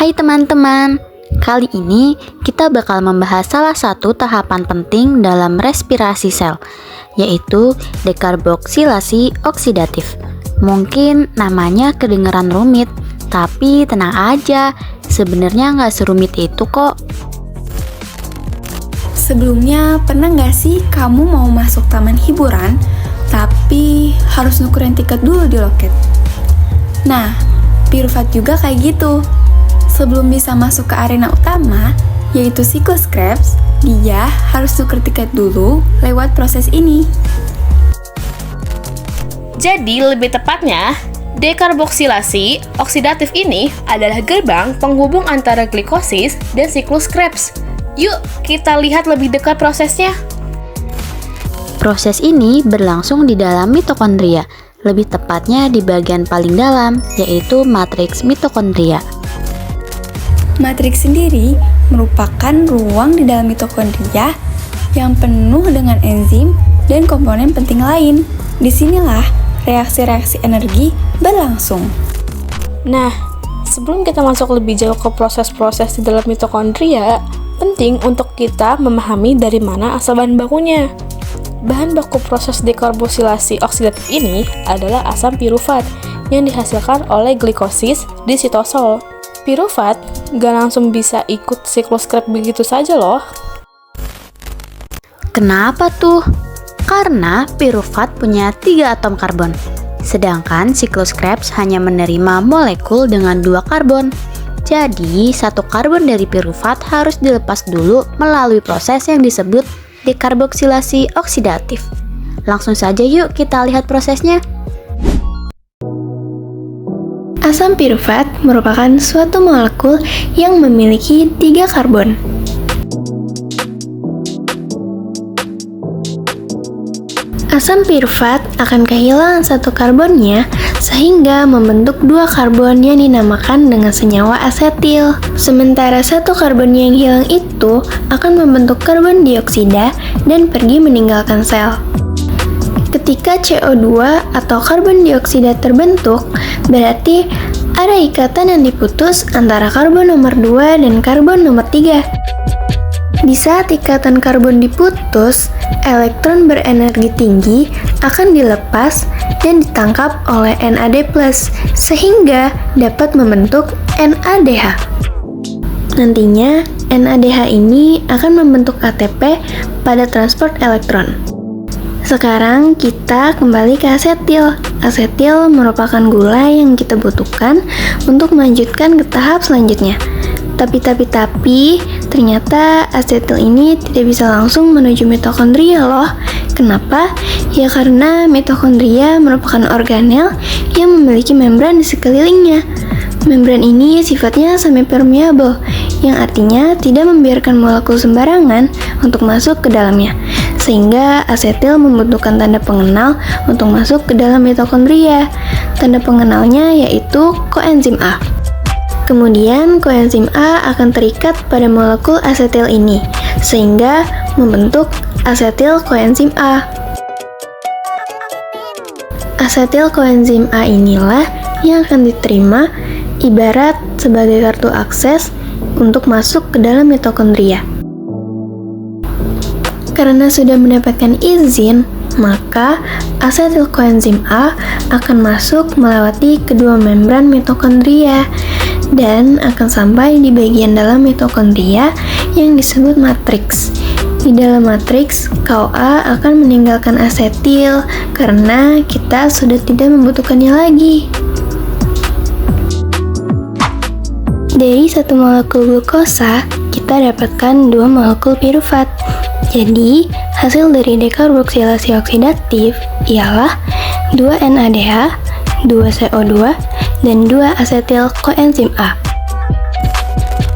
Hai teman-teman, kali ini kita bakal membahas salah satu tahapan penting dalam respirasi sel, yaitu dekarboksilasi oksidatif. Mungkin namanya kedengeran rumit, tapi tenang aja, sebenarnya nggak serumit itu kok. Sebelumnya, pernah nggak sih kamu mau masuk taman hiburan, tapi harus nukerin tiket dulu di loket? Nah, Piruvat juga kayak gitu. Sebelum bisa masuk ke arena utama, yaitu siklus Krebs, dia harus nuker tiket dulu lewat proses ini. Jadi lebih tepatnya, dekarboksilasi oksidatif ini adalah gerbang penghubung antara glikosis dan siklus Krebs. Yuk, kita lihat lebih dekat prosesnya. Proses ini berlangsung di dalam mitokondria, lebih tepatnya di bagian paling dalam, yaitu matriks mitokondria. Matriks sendiri merupakan ruang di dalam mitokondria yang penuh dengan enzim dan komponen penting lain. Disinilah reaksi-reaksi energi berlangsung. Nah, sebelum kita masuk lebih jauh ke proses-proses di dalam mitokondria, penting untuk kita memahami dari mana asal bahan bakunya. Bahan baku proses dekarboksilasi oksidatif ini adalah asam piruvat yang dihasilkan oleh glikosis di sitosol. Piruvat gak langsung bisa ikut siklus Krebs begitu saja loh. Kenapa tuh? Karena piruvat punya 3 atom karbon, sedangkan siklus Krebs hanya menerima molekul dengan 2 karbon. Jadi, 1 karbon dari piruvat harus dilepas dulu melalui proses yang disebut dekarboksilasi oksidatif. Langsung saja yuk kita lihat prosesnya. Asam piruvat merupakan suatu molekul yang memiliki 3 karbon. Asam piruvat akan kehilangan 1 karbonnya sehingga membentuk 2 karbon yang dinamakan dengan senyawa asetil. Sementara 1 karbonnya yang hilang itu akan membentuk karbon dioksida dan pergi meninggalkan sel. Ketika CO2 atau karbon dioksida terbentuk, berarti ada ikatan yang diputus antara karbon nomor 2 dan karbon nomor 3. Di saat ikatan karbon diputus, elektron berenergi tinggi akan dilepas dan ditangkap oleh NAD+, sehingga dapat membentuk NADH. Nantinya, NADH ini akan membentuk ATP pada transport elektron. Sekarang kita kembali ke asetil. Asetil merupakan gula yang kita butuhkan untuk melanjutkan ke tahap selanjutnya. Tapi, ternyata asetil ini tidak bisa langsung menuju mitokondria loh. Kenapa? Ya karena mitokondria merupakan organel yang memiliki membran di sekelilingnya. Membran ini sifatnya semi-permeable, yang artinya tidak membiarkan molekul sembarangan untuk masuk ke dalamnya. Sehingga asetil membutuhkan tanda pengenal untuk masuk ke dalam mitokondria. Tanda pengenalnya yaitu koenzim A. Kemudian koenzim A akan terikat pada molekul asetil ini, sehingga membentuk asetil koenzim A. Asetil koenzim A inilah yang akan diterima ibarat sebagai kartu akses untuk masuk ke dalam mitokondria. Karena sudah mendapatkan izin, maka asetil koenzim A akan masuk melewati kedua membran mitokondria dan akan sampai di bagian dalam mitokondria yang disebut matriks. Di dalam matriks, KOA akan meninggalkan asetil karena kita sudah tidak membutuhkannya lagi. Dari 1 molekul glukosa, kita dapatkan 2 molekul piruvat. Jadi, hasil dari dekarboksilasi oksidatif ialah 2 NADH, 2 CO2, dan 2 asetil koenzim A.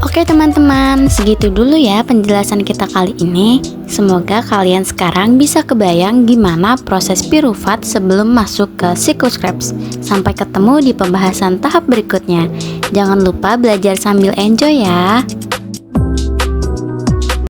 Oke teman-teman, segitu dulu ya penjelasan kita kali ini. Semoga kalian sekarang bisa kebayang gimana proses piruvat sebelum masuk ke siklus Krebs. Sampai ketemu di pembahasan tahap berikutnya. Jangan lupa belajar sambil enjoy ya.